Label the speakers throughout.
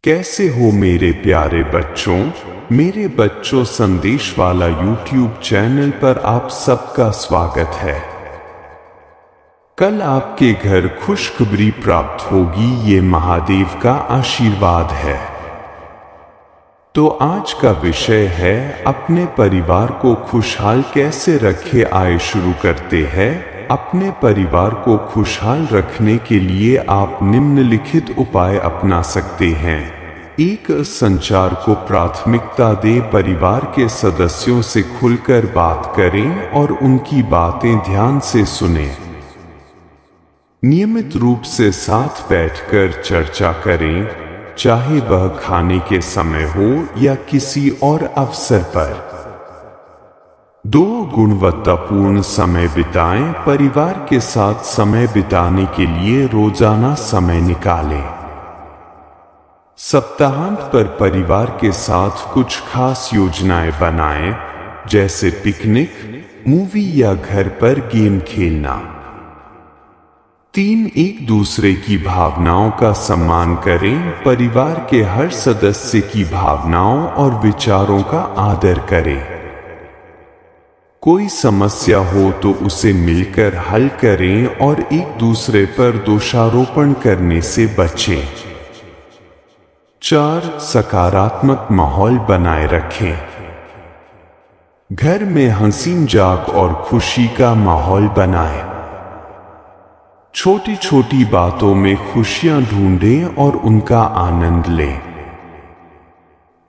Speaker 1: कैसे हो मेरे प्यारे बच्चों। मेरे बच्चों, संदेश वाला यूट्यूब चैनल पर आप सबका स्वागत है। कल आपके घर खुशखबरी प्राप्त होगी, ये महादेव का आशीर्वाद है। तो आज का विषय है अपने परिवार को खुशहाल कैसे रखें। आइए शुरू करते हैं। अपने परिवार को खुशहाल रखने के लिए आप निम्नलिखित उपाय अपना सकते हैं। एक, संचार को प्राथमिकता दें। परिवार के सदस्यों से खुलकर बात करें और उनकी बातें ध्यान से सुनें। नियमित रूप से साथ बैठकर चर्चा करें, चाहे वह खाने के समय हो या किसी और अवसर पर। 2, गुणवत्तापूर्ण समय बिताएं। परिवार के साथ समय बिताने के लिए रोजाना समय निकालें। सप्ताहांत पर परिवार के साथ कुछ खास योजनाएं बनाएं, जैसे पिकनिक, मूवी या घर पर गेम खेलना। 3, एक दूसरे की भावनाओं का सम्मान करें। परिवार के हर सदस्य की भावनाओं और विचारों का आदर करें। कोई समस्या हो तो उसे मिलकर हल करें और एक दूसरे पर दोषारोपण करने से बचें। 4, सकारात्मक माहौल बनाए रखें। घर में हंसी मजाक और खुशी का माहौल बनाएं। छोटी छोटी बातों में खुशियां ढूंढें और उनका आनंद लें।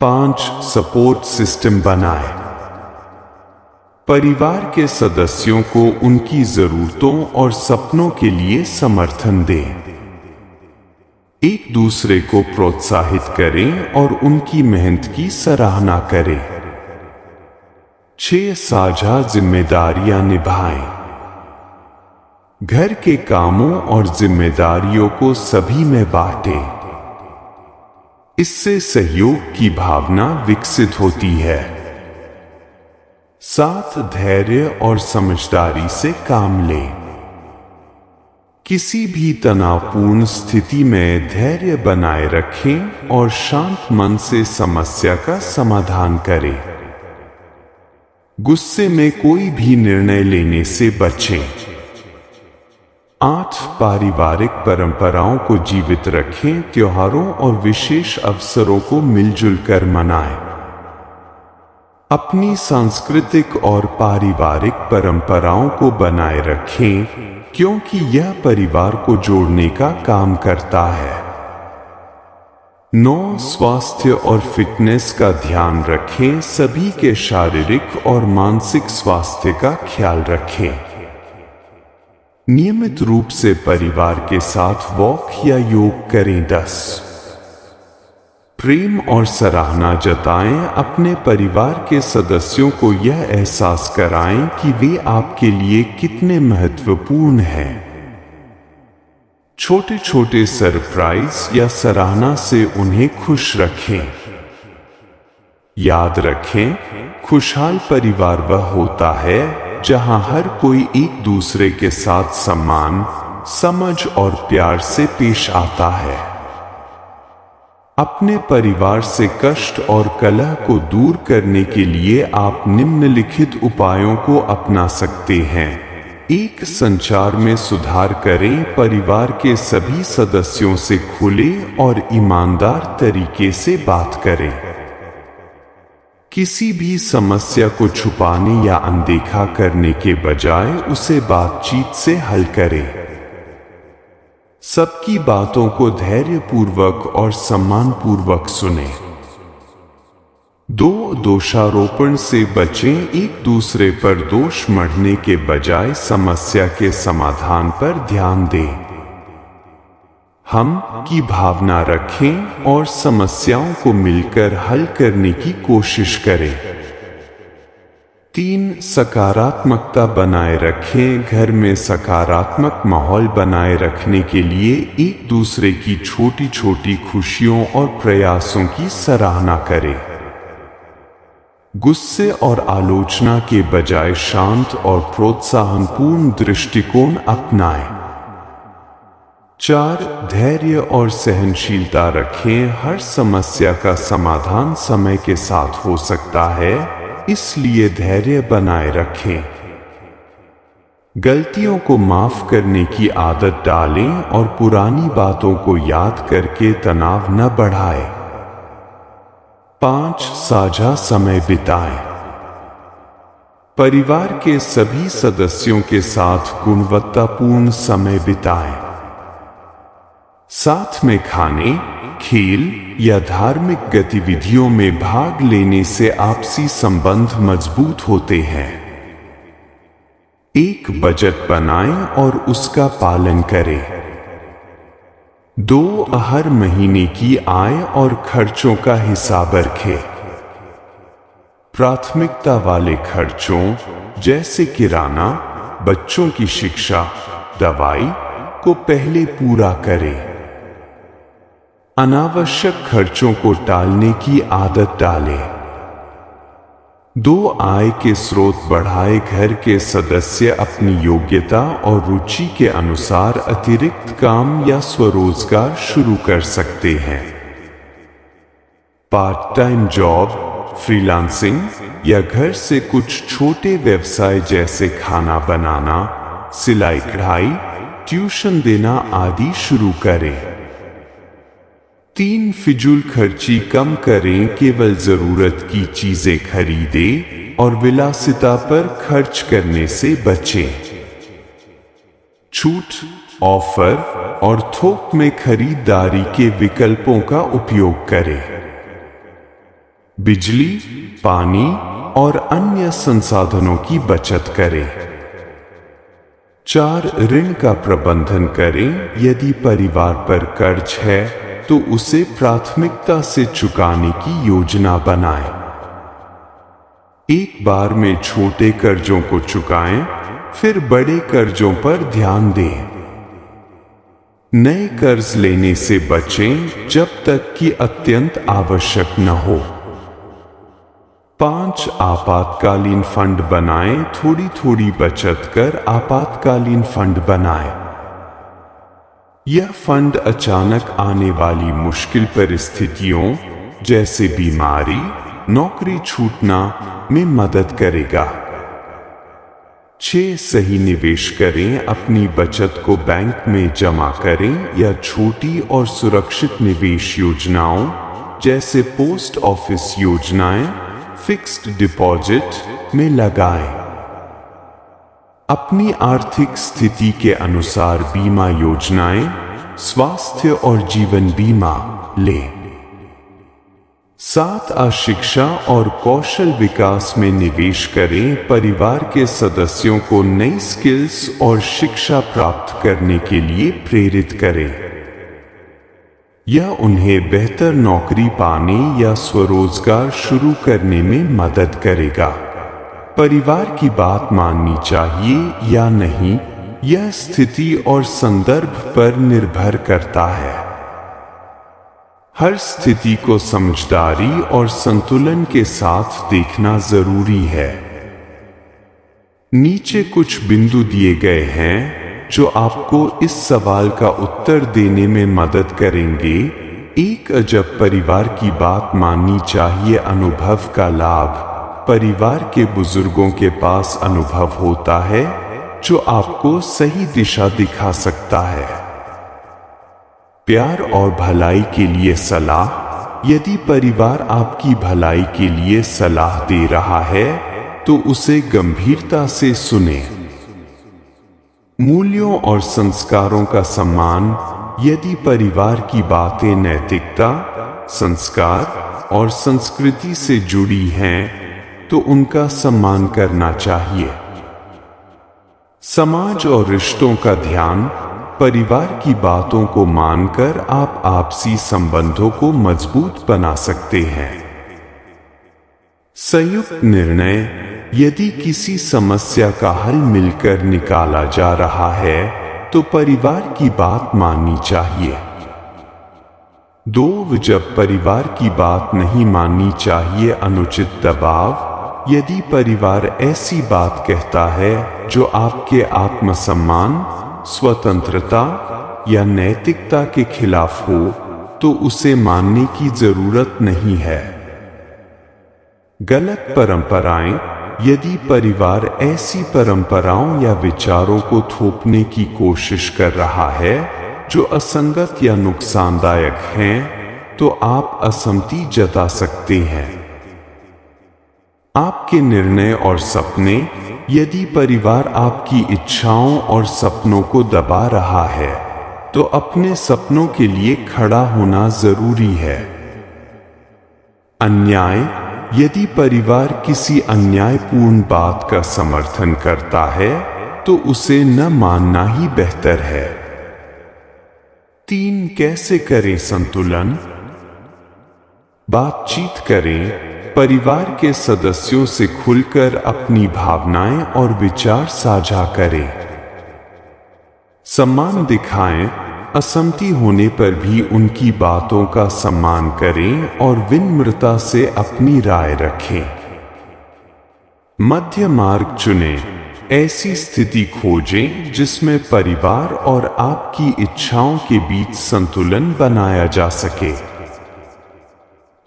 Speaker 1: 5, सपोर्ट सिस्टम बनाएं। परिवार के सदस्यों को उनकी जरूरतों और सपनों के लिए समर्थन दें। एक दूसरे को प्रोत्साहित करें और उनकी मेहनत की सराहना करें। 6, साझा जिम्मेदारियां निभाएं। घर के कामों और जिम्मेदारियों को सभी में बांटें। इससे सहयोग की भावना विकसित होती है। 7, धैर्य और समझदारी से काम लें। किसी भी तनावपूर्ण स्थिति में धैर्य बनाए रखें और शांत मन से समस्या का समाधान करें। गुस्से में कोई भी निर्णय लेने से बचें। 8, पारिवारिक परंपराओं को जीवित रखें। त्योहारों और विशेष अवसरों को मिलजुल कर मनाएं। अपनी सांस्कृतिक और पारिवारिक परंपराओं को बनाए रखें, क्योंकि यह परिवार को जोड़ने का काम करता है। 9, स्वास्थ्य और फिटनेस का ध्यान रखें। सभी के शारीरिक और मानसिक स्वास्थ्य का ख्याल रखें। नियमित रूप से परिवार के साथ वॉक या योग करें। 10, प्रेम और सराहना जताएं। अपने परिवार के सदस्यों को यह एहसास कराएं कि वे आपके लिए कितने महत्वपूर्ण हैं। छोटे छोटे सरप्राइज या सराहना से उन्हें खुश रखें। याद रखें, खुशहाल परिवार वह होता है जहां हर कोई एक दूसरे के साथ सम्मान, समझ और प्यार से पेश आता है। अपने परिवार से कष्ट और कलह को दूर करने के लिए आप निम्नलिखित उपायों को अपना सकते हैं। 1, संचार में सुधार करें। परिवार के सभी सदस्यों से खुले और ईमानदार तरीके से बात करें। किसी भी समस्या को छुपाने या अनदेखा करने के बजाय उसे बातचीत से हल करें। सबकी बातों को धैर्यपूर्वक और सम्मानपूर्वक सुनें। 2, दोषारोपण से बचें। एक दूसरे पर दोष मढ़ने के बजाय समस्या के समाधान पर ध्यान दें। हम की भावना रखें और समस्याओं को मिलकर हल करने की कोशिश करें। 3, सकारात्मकता बनाए रखें। घर में सकारात्मक माहौल बनाए रखने के लिए एक दूसरे की छोटी छोटी खुशियों और प्रयासों की सराहना करें। गुस्से और आलोचना के बजाय शांत और प्रोत्साहनपूर्ण दृष्टिकोण अपनाएं। 4. धैर्य और सहनशीलता रखें। हर समस्या का समाधान समय के साथ हो सकता है, इसलिए धैर्य बनाए रखें। गलतियों को माफ करने की आदत डालें और पुरानी बातों को याद करके तनाव न बढ़ाएं। 5. साझा समय बिताएं। परिवार के सभी सदस्यों के साथ गुणवत्तापूर्ण समय बिताएं। साथ में खाने, खेल या धार्मिक गतिविधियों में भाग लेने से आपसी संबंध मजबूत होते हैं। एक बजट बनाएं और उसका पालन करें। 2. हर महीने की आय और खर्चों का हिसाब रखें। प्राथमिकता वाले खर्चों जैसे किराना, बच्चों की शिक्षा, दवाई को पहले पूरा करें। अनावश्यक खर्चों को टालने की आदत डालें। 2. आय के स्रोत बढ़ाए। घर के सदस्य अपनी योग्यता और रुचि के अनुसार अतिरिक्त काम या स्वरोजगार शुरू कर सकते हैं। पार्ट टाइम जॉब, फ्रीलांसिंग या घर से कुछ छोटे व्यवसाय जैसे खाना बनाना, सिलाई कढ़ाई, ट्यूशन देना आदि शुरू करें। 3. फिजूल खर्ची कम करें। केवल जरूरत की चीजें खरीदें और विलासिता पर खर्च करने से बचें। छूट, ऑफर और थोक में खरीदारी के विकल्पों का उपयोग करें। बिजली, पानी और अन्य संसाधनों की बचत करें। 4. ऋण का प्रबंधन करें। यदि परिवार पर कर्ज है तो उसे प्राथमिकता से चुकाने की योजना बनाएं। एक बार में छोटे कर्जों को चुकाएं, फिर बड़े कर्जों पर ध्यान दें। नए कर्ज लेने से बचें जब तक कि अत्यंत आवश्यक न हो। 5. आपातकालीन फंड बनाएं। थोड़ी थोड़ी बचत कर आपातकालीन फंड बनाएं। यह फंड अचानक आने वाली मुश्किल परिस्थितियों जैसे बीमारी, नौकरी छूटना में मदद करेगा। 6. सही निवेश करें। अपनी बचत को बैंक में जमा करें या छोटी और सुरक्षित निवेश योजनाओं जैसे पोस्ट ऑफिस योजनाएं, फिक्स्ड डिपॉजिट में लगाएं। अपनी आर्थिक स्थिति के अनुसार बीमा योजनाएं, स्वास्थ्य और जीवन बीमा लें। 7. शिक्षा और कौशल विकास में निवेश करें। परिवार के सदस्यों को नई स्किल्स और शिक्षा प्राप्त करने के लिए प्रेरित करें। यह उन्हें बेहतर नौकरी पाने या स्वरोजगार शुरू करने में मदद करेगा। परिवार की बात माननी चाहिए या नहीं, यह स्थिति और संदर्भ पर निर्भर करता है। हर स्थिति को समझदारी और संतुलन के साथ देखना जरूरी है। नीचे कुछ बिंदु दिए गए हैं जो आपको इस सवाल का उत्तर देने में मदद करेंगे। 1. जब परिवार की बात माननी चाहिए। अनुभव का लाभ। परिवार के बुजुर्गों के पास अनुभव होता है जो आपको सही दिशा दिखा सकता है। प्यार और भलाई के लिए सलाह। यदि परिवार आपकी भलाई के लिए सलाह दे रहा है तो उसे गंभीरता से सुने। मूल्यों और संस्कारों का सम्मान। यदि परिवार की बातें नैतिकता, संस्कार और संस्कृति से जुड़ी हैं तो उनका सम्मान करना चाहिए। समाज और रिश्तों का ध्यान। परिवार की बातों को मानकर आप आपसी संबंधों को मजबूत बना सकते हैं। संयुक्त निर्णय। यदि किसी समस्या का हल मिलकर निकाला जा रहा है तो परिवार की बात माननी चाहिए। 2. जब परिवार की बात नहीं माननी चाहिए। अनुचित दबाव। यदि परिवार ऐसी बात कहता है जो आपके आत्मसम्मान, स्वतंत्रता या नैतिकता के खिलाफ हो तो उसे मानने की जरूरत नहीं है। गलत परंपराएं, यदि परिवार ऐसी परंपराओं या विचारों को थोपने की कोशिश कर रहा है जो असंगत या नुकसानदायक हैं, तो आप असहमति जता सकते हैं। आपके निर्णय और सपने, यदि परिवार आपकी इच्छाओं और सपनों को दबा रहा है, तो अपने सपनों के लिए खड़ा होना जरूरी है। अन्याय, यदि परिवार किसी अन्यायपूर्ण बात का समर्थन करता है, तो उसे न मानना ही बेहतर है। 3. कैसे करें संतुलन? बातचीत करें। परिवार के सदस्यों से खुलकर अपनी भावनाएं और विचार साझा करें। सम्मान दिखाएं। असहमति होने पर भी उनकी बातों का सम्मान करें और विनम्रता से अपनी राय रखें। मध्य मार्ग चुनें। ऐसी स्थिति खोजें जिसमें परिवार और आपकी इच्छाओं के बीच संतुलन बनाया जा सके।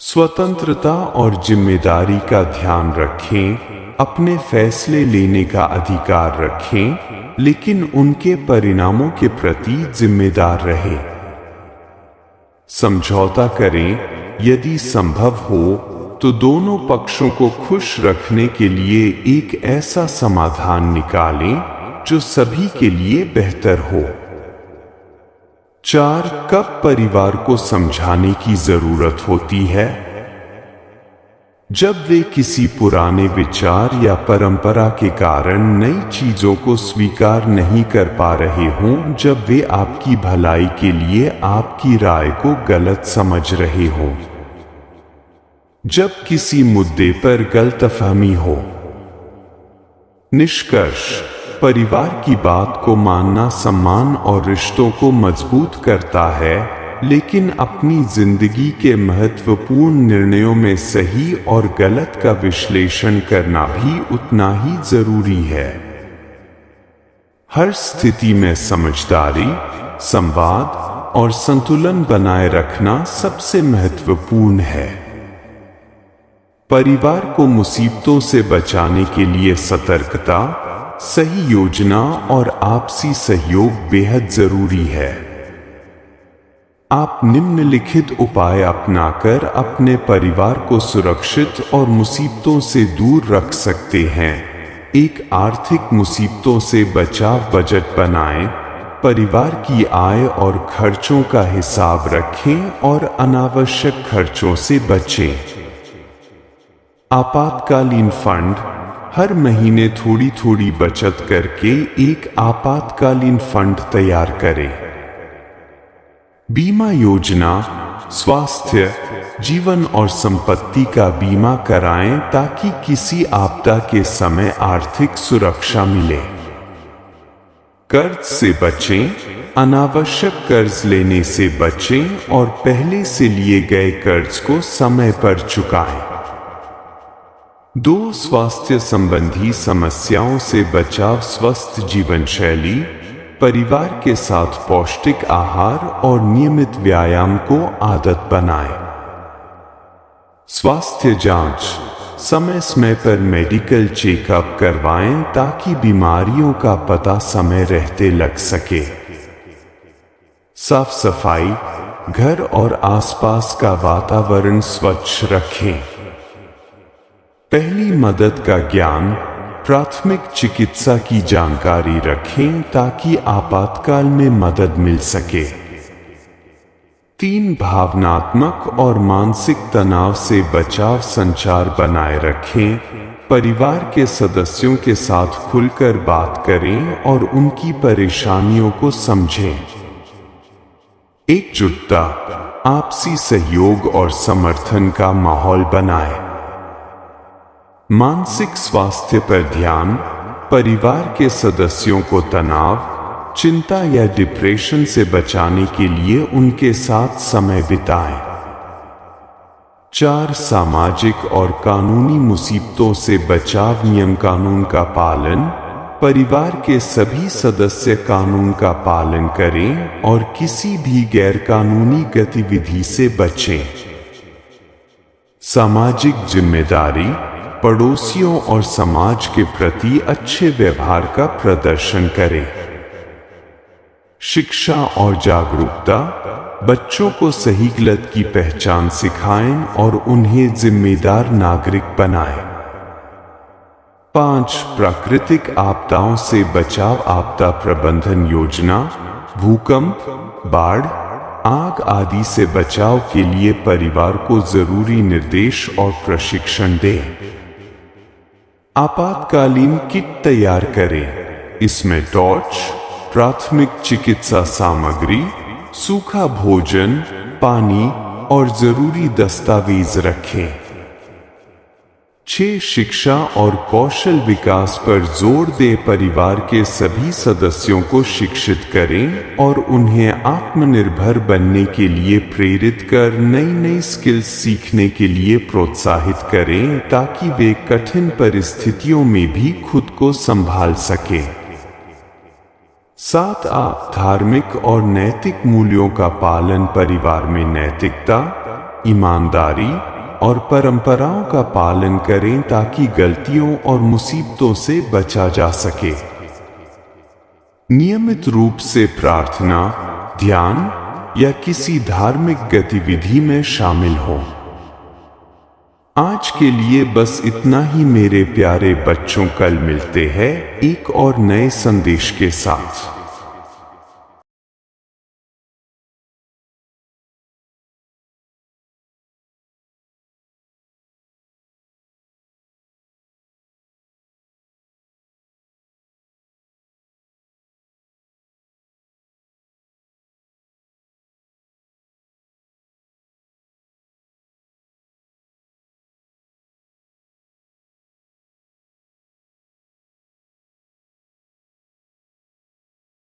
Speaker 1: स्वतंत्रता और जिम्मेदारी का ध्यान रखें। अपने फैसले लेने का अधिकार रखें, लेकिन उनके परिणामों के प्रति जिम्मेदार रहें। समझौता करें। यदि संभव हो तो दोनों पक्षों को खुश रखने के लिए एक ऐसा समाधान निकालें जो सभी के लिए बेहतर हो। 4. कब परिवार को समझाने की जरूरत होती है? जब वे किसी पुराने विचार या परंपरा के कारण नई चीजों को स्वीकार नहीं कर पा रहे हों, जब वे आपकी भलाई के लिए आपकी राय को गलत समझ रहे हों, जब किसी मुद्दे पर गलतफहमी हो। निष्कर्ष: परिवार की बात को मानना सम्मान और रिश्तों को मजबूत करता है, लेकिन अपनी जिंदगी के महत्वपूर्ण निर्णयों में सही और गलत का विश्लेषण करना भी उतना ही जरूरी है। हर स्थिति में समझदारी, संवाद और संतुलन बनाए रखना सबसे महत्वपूर्ण है। परिवार को मुसीबतों से बचाने के लिए सतर्कता, सही योजना और आपसी सहयोग बेहद जरूरी है। आप निम्नलिखित उपाय अपनाकर अपने परिवार को सुरक्षित और मुसीबतों से दूर रख सकते हैं। एक आर्थिक मुसीबतों से बचाव बजट बनाएं। परिवार की आय और खर्चों का हिसाब रखें और अनावश्यक खर्चों से बचें। आपातकालीन फंड, हर महीने थोड़ी थोड़ी बचत करके एक आपातकालीन फंड तैयार करें। बीमा योजना, स्वास्थ्य, जीवन और संपत्ति का बीमा कराएं ताकि किसी आपदा के समय आर्थिक सुरक्षा मिले। कर्ज से बचें, अनावश्यक कर्ज लेने से बचें और पहले से लिए गए कर्ज को समय पर चुकाएं। 2. स्वास्थ्य संबंधी समस्याओं से बचाव, स्वस्थ जीवन शैली, परिवार के साथ पौष्टिक आहार और नियमित व्यायाम को आदत बनाएं। स्वास्थ्य जांच, समय समय पर मेडिकल चेकअप करवाएं ताकि बीमारियों का पता समय रहते लग सके। साफ सफाई, घर और आसपास का वातावरण स्वच्छ रखें। पहली मदद का ज्ञान, प्राथमिक चिकित्सा की जानकारी रखें ताकि आपातकाल में मदद मिल सके। 3. भावनात्मक और मानसिक तनाव से बचाव, संचार बनाए रखें। परिवार के सदस्यों के साथ खुलकर बात करें और उनकी परेशानियों को समझें। एकजुटता, आपसी सहयोग और समर्थन का माहौल बनाएं। मानसिक स्वास्थ्य पर ध्यान, परिवार के सदस्यों को तनाव, चिंता या डिप्रेशन से बचाने के लिए उनके साथ समय बिताएं। 4. सामाजिक और कानूनी मुसीबतों से बचाव, नियम कानून का पालन, परिवार के सभी सदस्य कानून का पालन करें और किसी भी गैरकानूनी गतिविधि से बचें। सामाजिक जिम्मेदारी, पड़ोसियों और समाज के प्रति अच्छे व्यवहार का प्रदर्शन करें। शिक्षा और जागरूकता, बच्चों को सही गलत की पहचान सिखाएं और उन्हें जिम्मेदार नागरिक बनाएं। 5. प्राकृतिक आपदाओं से बचाव, आपदा प्रबंधन योजना, भूकंप, बाढ़, आग आदि से बचाव के लिए परिवार को जरूरी निर्देश और प्रशिक्षण दें। आपातकालीन किट तैयार करें। इसमें टॉर्च, प्राथमिक चिकित्सा सामग्री, सूखा भोजन, पानी और जरूरी दस्तावेज रखें। 6. शिक्षा और कौशल विकास पर जोर दें। परिवार के सभी सदस्यों को शिक्षित करें और उन्हें आत्मनिर्भर बनने के लिए प्रेरित कर नई नई स्किल्स सीखने के लिए प्रोत्साहित करें ताकि वे कठिन परिस्थितियों में भी खुद को संभाल सकें। 7. धार्मिक और नैतिक मूल्यों का पालन। परिवार में नैतिकता, ईमानदारी और परंपराओं का पालन करें ताकि गलतियों और मुसीबतों से बचा जा सके। नियमित रूप से प्रार्थना, ध्यान या किसी धार्मिक गतिविधि में शामिल हो। आज के लिए बस इतना ही मेरे प्यारे बच्चों। कल मिलते हैं एक और नए संदेश के साथ।